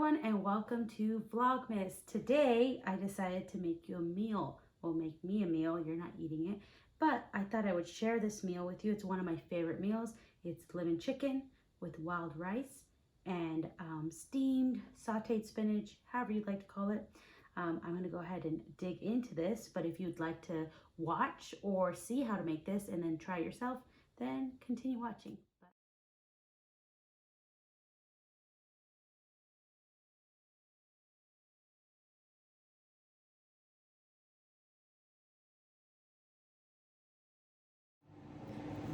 everyone and welcome to Vlogmas. Today I decided to make you a meal. Well, make me a meal. You're not eating it. But I thought I would share this meal with you. It's one of my favorite meals. It's lemon chicken with wild rice and steamed, sauteed spinach, however you'd like to call it. I'm going to go ahead and dig into this. But if you'd like to watch or see how to make this and then try it yourself, then continue watching.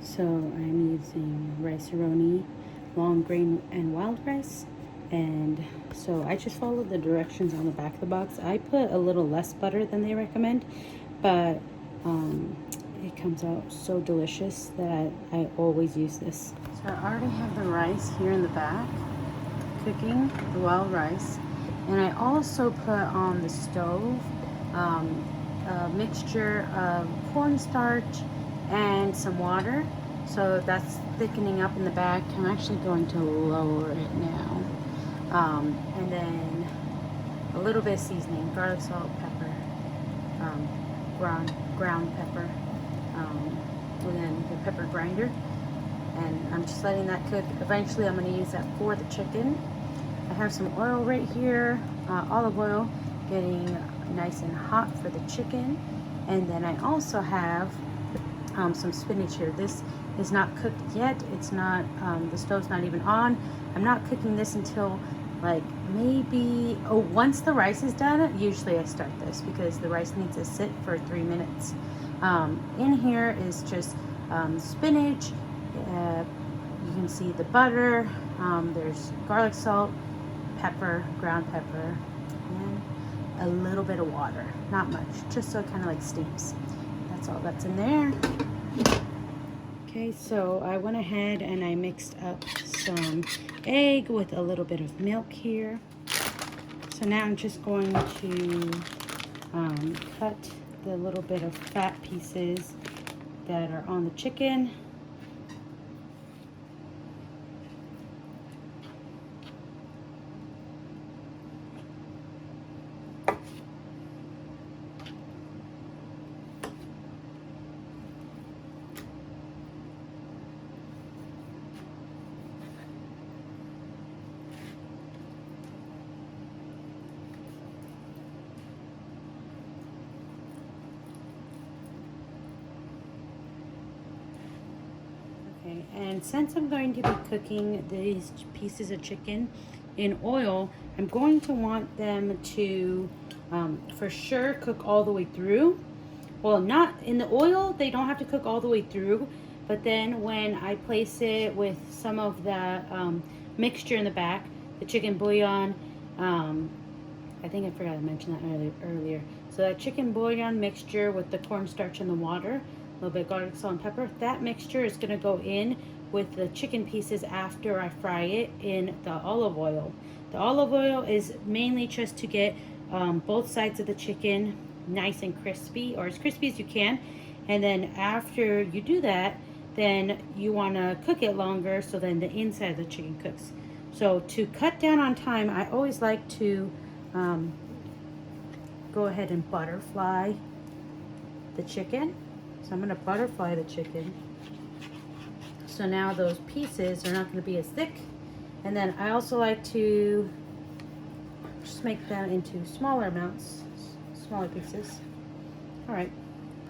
So I'm using rice-a-roni, long grain and wild rice. And so I just followed the directions on the back of the box. I put a little less butter than they recommend, but it comes out so delicious that I always use this. So I already have the rice here in the back, cooking the wild rice. And I also put on the stove a mixture of cornstarch and some water. So that's thickening up in the back. I'm actually going to lower it now. And then a little bit of seasoning, garlic, salt, pepper, ground pepper, and then the pepper grinder. And I'm just letting that cook. Eventually I'm going to use that for the chicken. I have some oil right here, olive oil, getting nice and hot for the chicken. And then I also have some spinach here. This is not cooked yet. It's not, the stove's not even on. I'm not cooking this until like maybe, once the rice is done, usually I start this because the rice needs to sit for 3 minutes. In here is just spinach. You can see the butter. There's garlic, salt, pepper, ground pepper, and a little bit of water. Not much, just so it kind of like steams. That's all that's in there. Okay, so I went ahead and I mixed up some egg with a little bit of milk here. So now I'm just going to cut the little bit of fat pieces that are on the chicken. Okay, and since I'm going to be cooking these pieces of chicken in oil, I'm going to want them to for sure cook all the way through. Well, not in the oil, they don't have to cook all the way through, but then when I place it with some of the mixture in the back, the chicken bouillon, I think I forgot to mention that earlier. So that chicken bouillon mixture with the cornstarch and the water, a little bit of garlic, salt, and pepper, that mixture is going to go in with the chicken pieces after I fry it in the olive oil. The olive oil is mainly just to get both sides of the chicken nice and crispy, or as crispy as you can. And then after you do that, then you want to cook it longer so then the inside of the chicken cooks. So to cut down on time, I always like to go ahead and butterfly the chicken. So I'm going to butterfly the chicken. So now those pieces are not going to be as thick. And then I also like to just make them into smaller amounts, smaller pieces. All right,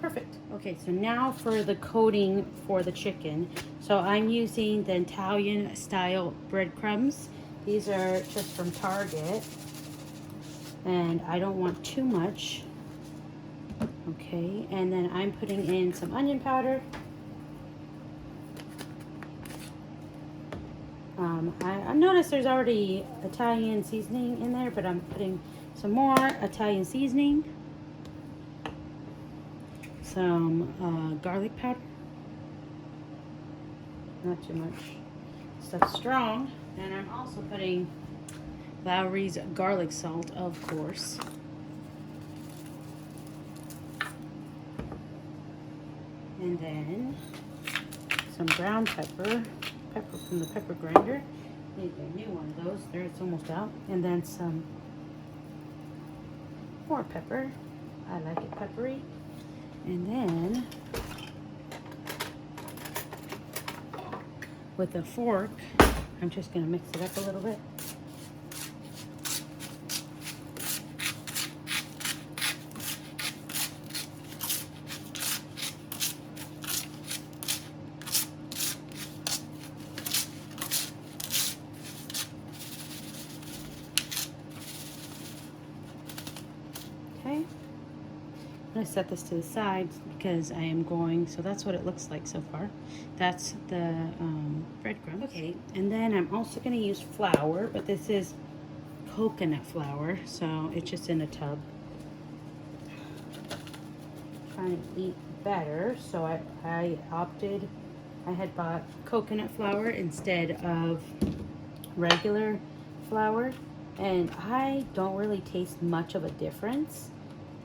perfect. Okay, so now for the coating for the chicken. So I'm using the Italian style breadcrumbs. These are just from Target. And I don't want too much. Okay, and then I'm putting in some onion powder. I noticed there's already Italian seasoning in there, but I'm putting some more Italian seasoning. Some garlic powder. Not too much. Stuff strong. And I'm also putting Lowry's garlic salt, of course. And then some ground pepper from the pepper grinder. Need a new one of those. There, it's almost out. And then some more pepper. I like it peppery. And then with a fork, I'm just going to mix it up a little bit. Okay, I'm going to set this to the side because I am going, so that's what it looks like so far. That's the breadcrumbs. Okay, and then I'm also going to use flour, but this is coconut flour, so it's just in a tub. Trying to eat better, so I opted, I had bought coconut flour instead of regular flour, and I don't really taste much of a difference,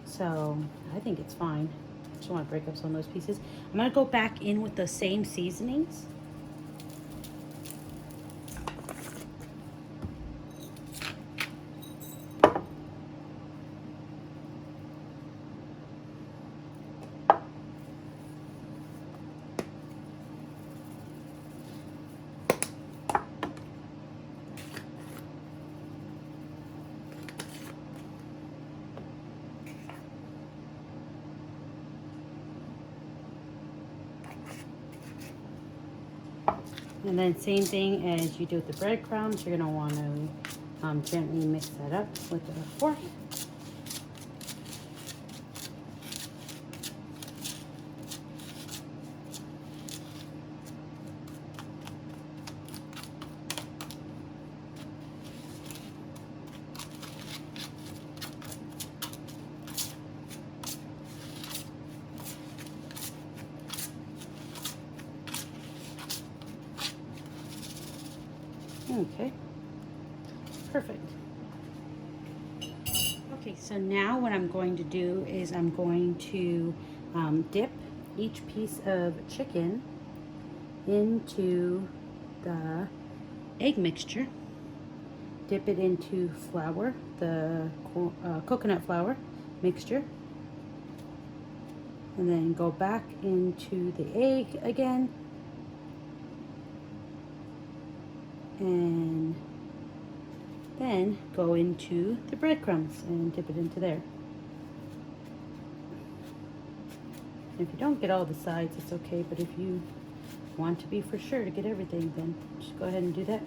so I think it's fine. I just want to break up some of those pieces. I'm going to go back in with the same seasonings. And then same thing as you do with the breadcrumbs, you're going to want to gently mix that up with a fork. Okay, perfect. Okay, so now what I'm going to do is I'm going to dip each piece of chicken into the egg mixture. Dip it into flour, the coconut flour mixture. And then go back into the egg again. And then go into the breadcrumbs and dip it into there. If you don't get all the sides, it's okay, but if you want to be for sure to get everything, then just go ahead and do that.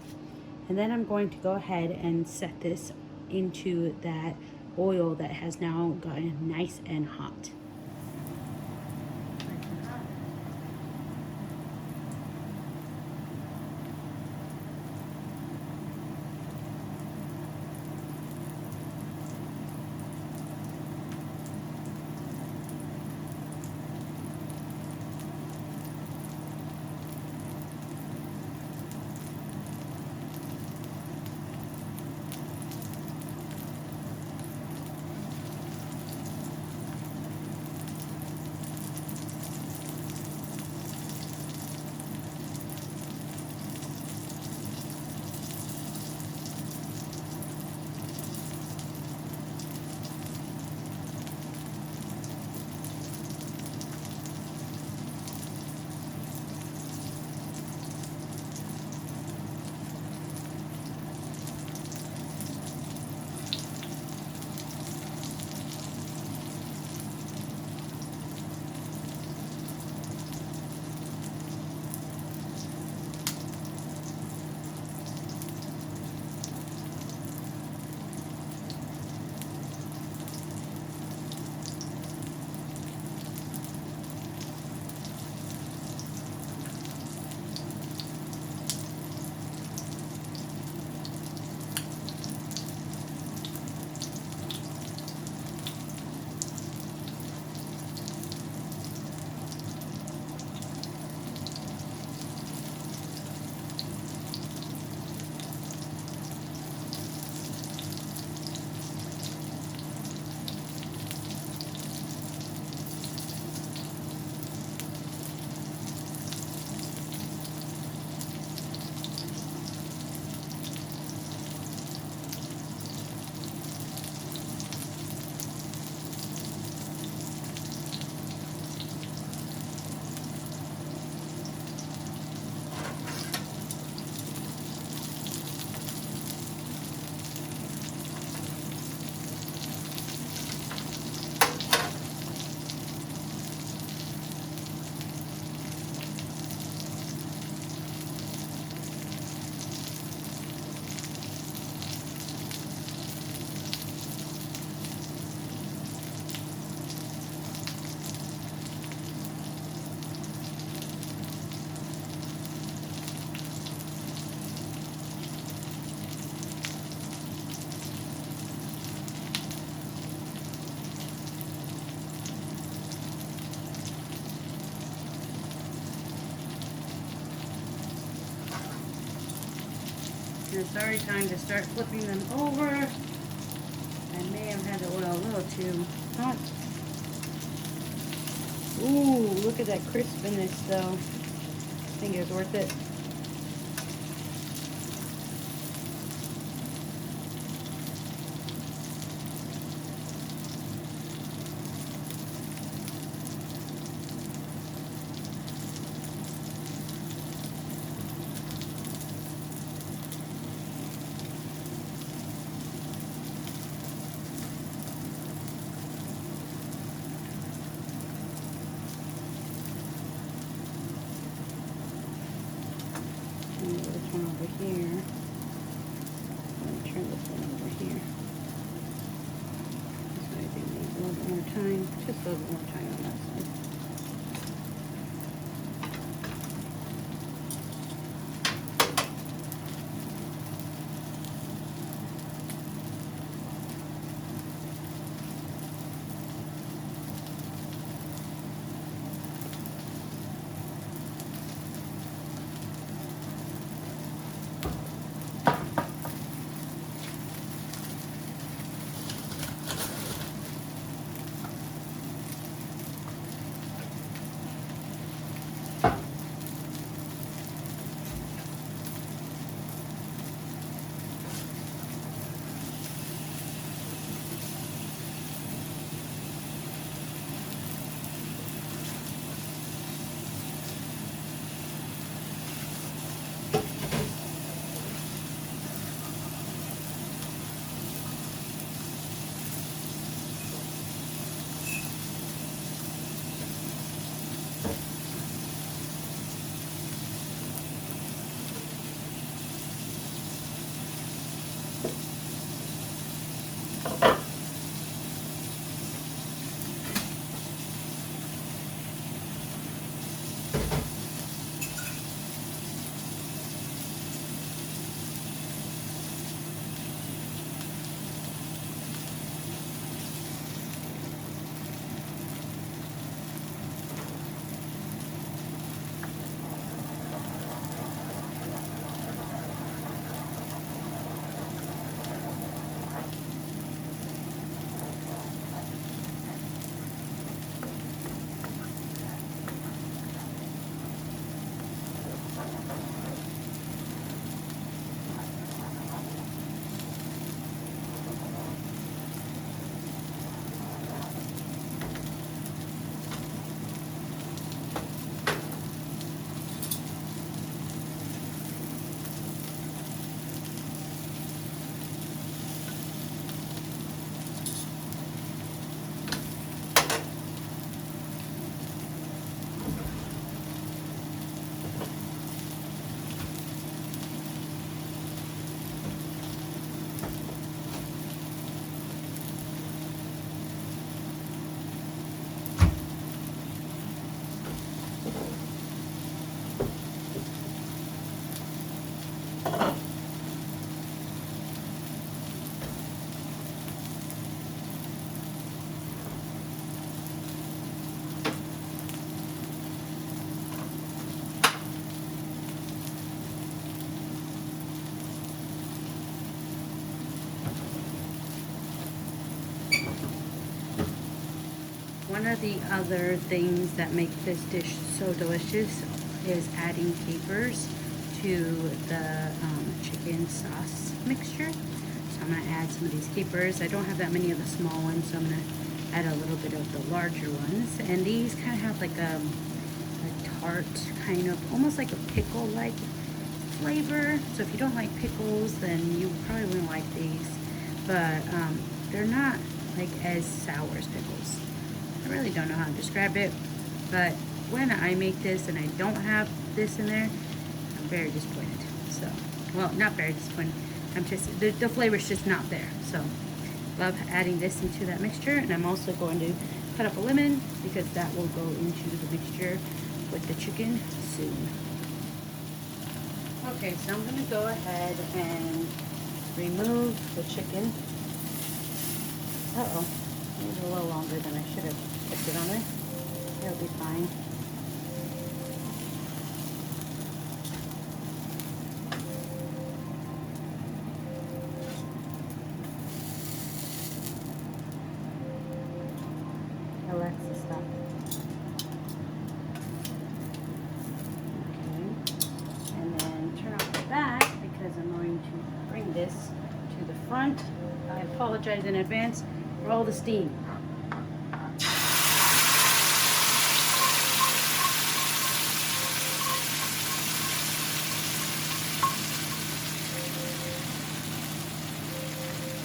And then I'm going to go ahead and set this into that oil that has now gotten nice and hot. it's already time to start flipping them over. I may have had the oil a little too hot. Ooh, look at that crispiness though. I think it was worth it. This one over here. Let me turn this one over here. This way I think needs a little bit more time. Just a little bit more time on that side. One of the other things that make this dish so delicious is adding capers to the chicken sauce mixture. So I'm going to add some of these capers. I don't have that many of the small ones, so I'm going to add a little bit of the larger ones. And these kind of have like a tart, kind of almost like a pickle-like flavor. So if you don't like pickles, then you probably wouldn't like these. But they're not like as sour as pickles. I really don't know how to describe it, but when I make this and I don't have this in there, I'm very disappointed. So, well, not very disappointed. I'm just, the flavor's just not there. So, love adding this into that mixture, and I'm also going to cut up a lemon because that will go into the mixture with the chicken soon. Okay, so I'm going to go ahead and remove the chicken. Uh-oh. It was a little longer than I should have kept it on there. It'll be fine. front. I apologize in advance for all the steam.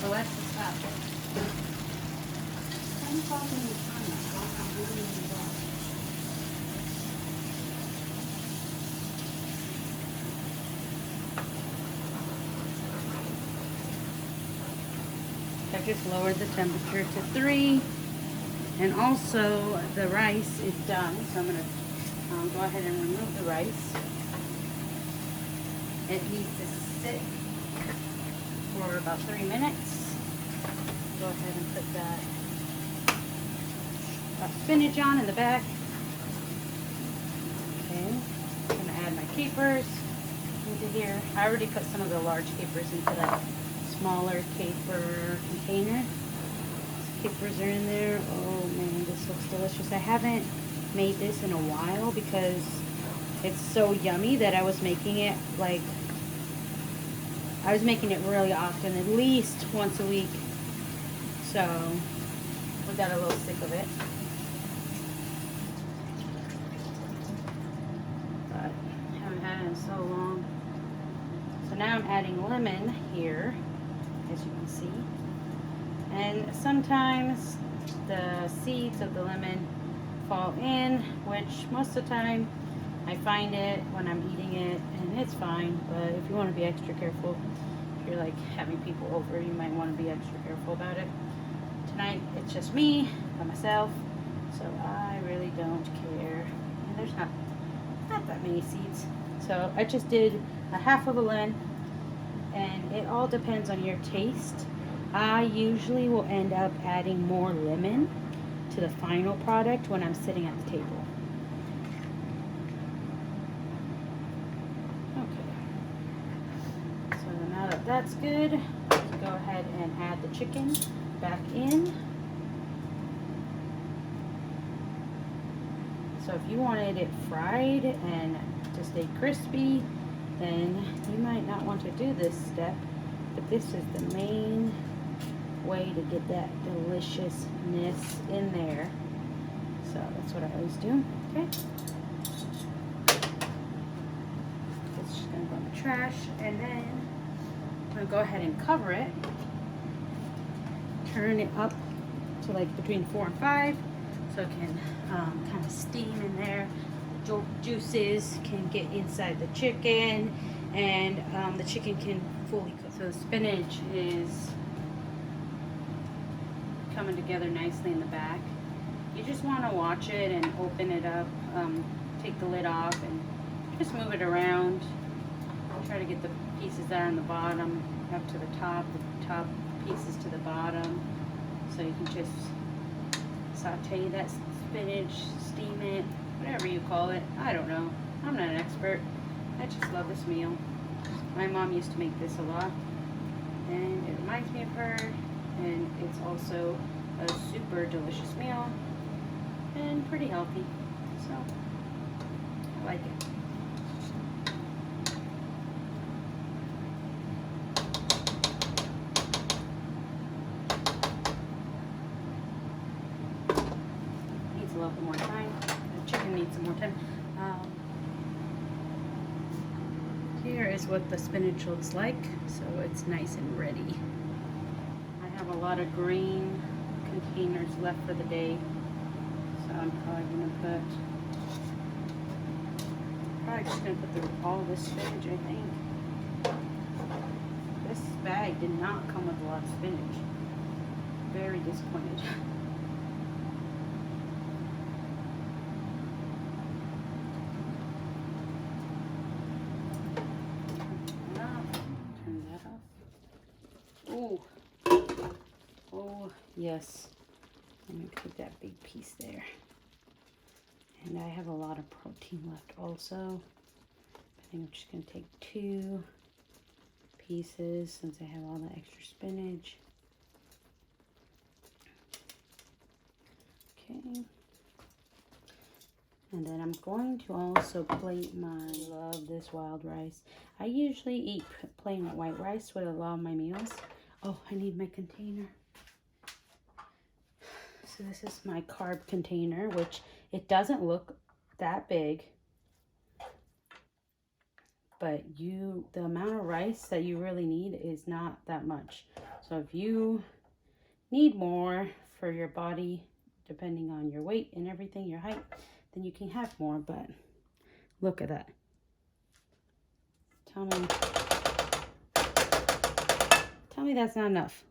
So that's the stop. I'm talking the time. I'm really involved. I've just lowered the temperature to 3, and also the rice is done, so I'm going to go ahead and remove the rice. It needs to sit for about 3 minutes. Go ahead and put that spinach on in the back. Okay, I'm going to add my capers into here. I already put some of the large capers into that smaller caper container. Capers are in there. Oh man, this looks delicious. I haven't made this in a while because it's so yummy that I was making it really often, at least once a week. So we got a little sick of it. But I haven't had it in so long. So now I'm adding lemon here, as you can see. And sometimes the seeds of the lemon fall in, which most of the time I find it when I'm eating it, and it's fine. But if you want to be extra careful, if you're like having people over, you might want to be extra careful about it. Tonight it's just me by myself, so I really don't care. And there's not that many seeds. So I just did a half of a lemon, and it all depends on your taste. I usually will end up adding more lemon to the final product when I'm sitting at the table. Okay. So now that that's good, let's go ahead and add the chicken back in. So if you wanted it fried and to stay crispy, then you might not want to do this step, but this is the main way to get that deliciousness in there. So that's what I always do. Okay, it's just gonna go in the trash, and then I'm gonna go ahead and cover it, turn it up to like between 4 and 5, so it can kind of steam in there. The juices can get inside the chicken, and the chicken can fully cook. So the spinach is coming together nicely in the back. You just want to watch it and open it up, take the lid off, and just move it around. Try to get the pieces that are on the bottom up to the top pieces to the bottom, so you can just saute that spinach, steam it, whatever you call it. I don't know. I'm not an expert. I just love this meal. My mom used to make this a lot, and it reminds me of her, and it's also a super delicious meal and pretty healthy, so I like it. Needs a little bit more time. The chicken needs some more time. Here is what the spinach looks like, so it's nice and ready. I have a lot of green containers left for the day, so I'm probably just gonna put all this spinach, I think. This bag did not come with a lot of spinach. Very disappointed. Turn that off. Ooh. Oh, yes. I'm going to put that big piece there. And I have a lot of protein left also. I think I'm just going to take 2 pieces since I have all the extra spinach. Okay. And then I'm going to also plate my, love this wild rice. I usually eat plain white rice with a lot of my meals. Oh, I need my container. So this is my carb container, which it doesn't look that big. But the amount of rice that you really need is not that much. So if you need more for your body, depending on your weight and everything, your height, then you can have more. But look at that. Tell me that's not enough.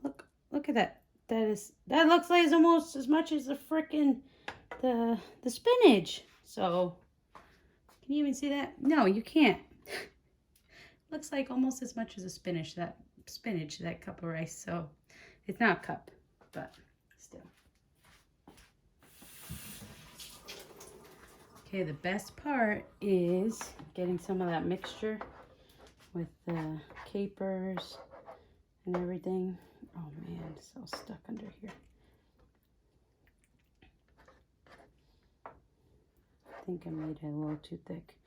Look at that. That looks like it's almost as much as the frickin' the spinach. So can you even see that? No, you can't. Looks like almost as much as a spinach, that cup of rice. So it's not a cup, but still. Okay, the best part is getting some of that mixture with the capers and everything. Oh man, it's all stuck under here. I think I made it a little too thick.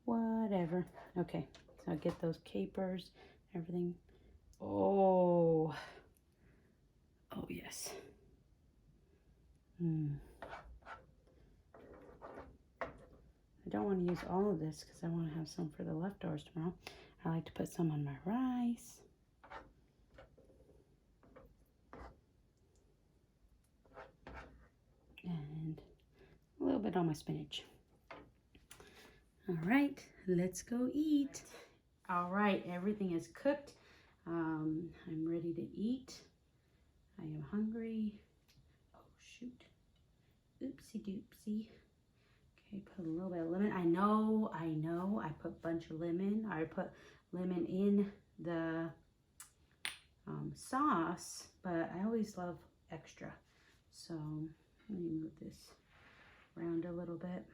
Whatever. Okay, so I'll get those capers, everything. Oh yes. I don't want to use all of this because I want to have some for the leftovers tomorrow. I like to put some on my rice. And a little bit on my spinach. All right, let's go eat. All right, everything is cooked. I'm ready to eat. I am hungry. Oh, shoot. Oopsie doopsie. Okay, put a little bit of lemon. I know, I put a bunch of lemon. I put lemon in the sauce, but I always love extra. So let me move this around a little bit.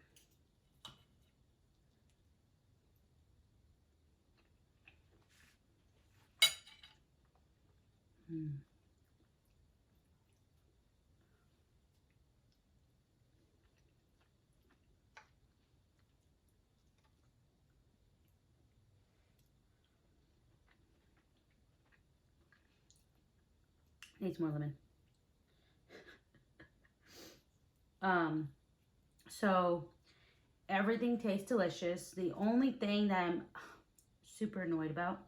Needs more lemon. So everything tastes delicious. The only thing that I'm super annoyed about,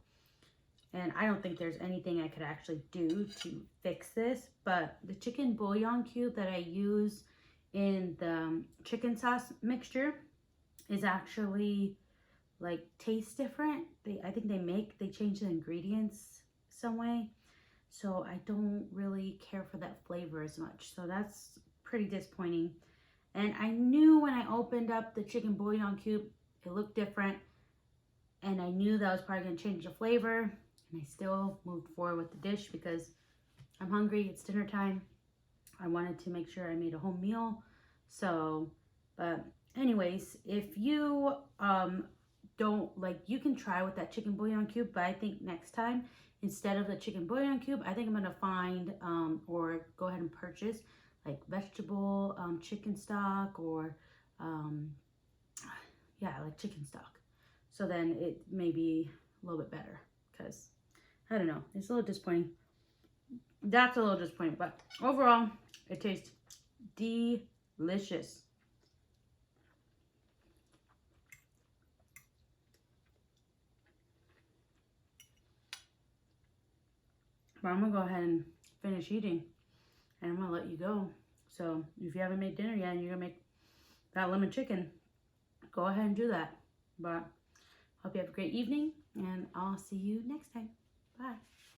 and I don't think there's anything I could actually do to fix this, but the chicken bouillon cube that I use in the chicken sauce mixture is actually like tastes different. I think they change the ingredients some way. So I don't really care for that flavor as much. So that's pretty disappointing. And I knew when I opened up the chicken bouillon cube, it looked different. And I knew that I was probably going to change the flavor. And I still moved forward with the dish because I'm hungry. It's dinner time. I wanted to make sure I made a home meal. So, but anyways, if you don't like, you can try with that chicken bouillon cube. But I think next time, instead of the chicken bouillon cube, I think I'm going to find or go ahead and purchase like vegetable chicken stock or yeah, like chicken stock. So then it may be a little bit better because I don't know, it's a little disappointing. That's a little disappointing, but overall it tastes delicious. But I'm gonna go ahead and finish eating and I'm gonna let you go. So if you haven't made dinner yet and you're gonna make that lemon chicken, go ahead and do that. But hope you have a great evening and I'll see you next time. Bye.